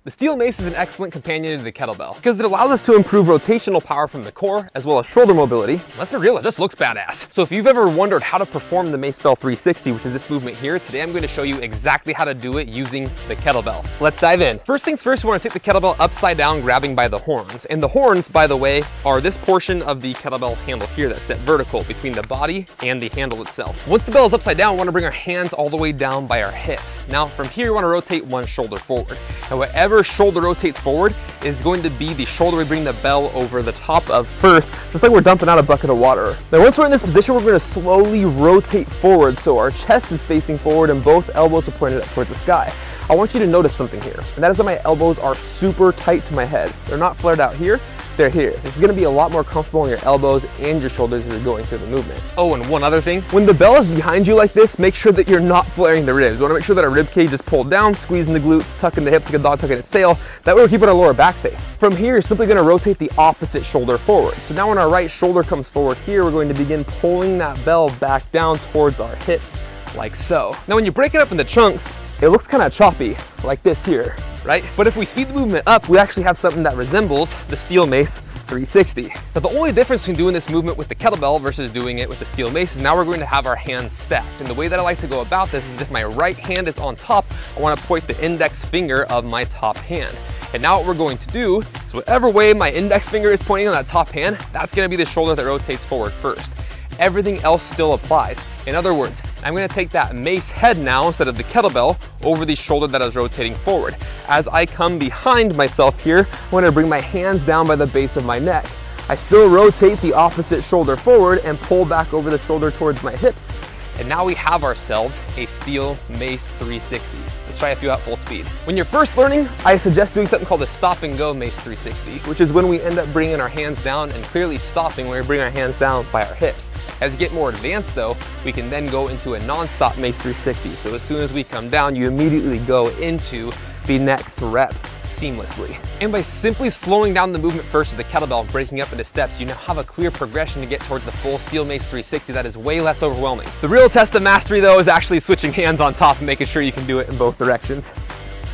The steel mace is an excellent companion to the kettlebell because it allows us to improve rotational power from the core as well as shoulder mobility. Let's be real, it just looks badass. So if you've ever wondered how to perform the Macebell 360, which is this movement here, today I'm going to show you exactly how to do it using the kettlebell. Let's dive in. First things first, we want to take the kettlebell upside down, grabbing by the horns. And the horns, by the way, are this portion of the kettlebell handle here that's set vertical between the body and the handle itself. Once the bell is upside down, we want to bring our hands all the way down by our hips. Now from here, we want to rotate one shoulder forward. And whatever shoulder rotates forward is going to be the shoulder we bring the bell over the top of first, just like we're dumping out a bucket of water. Now once we're in this position, we're going to slowly rotate forward so our chest is facing forward and both elbows are pointed up towards the sky. I want you to notice something here, and that is that my elbows are super tight to my head. They're not flared out here, they're here. This is gonna be a lot more comfortable on your elbows and your shoulders as you're going through the movement. Oh, and one other thing, when the bell is behind you like this, make sure that you're not flaring the ribs. You wanna make sure that our rib cage is pulled down, squeezing the glutes, tucking the hips like a dog tucking its tail. That way we're keeping our lower back safe. From here, you're simply gonna rotate the opposite shoulder forward. So now when our right shoulder comes forward here, we're going to begin pulling that bell back down towards our hips, like so. Now when you break it up into chunks, it looks kind of choppy, like this here, right? But if we speed the movement up, we actually have something that resembles the steel mace 360. Now the only difference between doing this movement with the kettlebell versus doing it with the steel mace is now we're going to have our hands stacked. And the way that I like to go about this is if my right hand is on top, I want to point the index finger of my top hand. And now what we're going to do is whatever way my index finger is pointing on that top hand, that's going to be the shoulder that rotates forward first. Everything else still applies. In other words, I'm going to take that mace head now instead of the kettlebell over the shoulder that is rotating forward. As I come behind myself here, I'm going to bring my hands down by the base of my neck. I still rotate the opposite shoulder forward and pull back over the shoulder towards my hips. And now we have ourselves a steel mace 360. Let's try a few at full speed. When you're first learning, I suggest doing something called a stop and go mace 360, which is when we end up bringing our hands down and clearly stopping when we bring our hands down by our hips. As you get more advanced though, we can then go into a non-stop mace 360. So as soon as we come down, you immediately go into the next rep seamlessly. And by simply slowing down the movement first with the kettlebell and breaking up into steps, you now have a clear progression to get towards the full steel mace 360 that is way less overwhelming. The real test of mastery though is actually switching hands on top and making sure you can do it in both directions.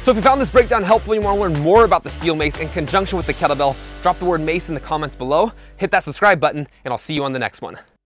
So if you found this breakdown helpful and you want to learn more about the steel mace in conjunction with the kettlebell, drop the word mace in the comments below, hit that subscribe button, and I'll see you on the next one.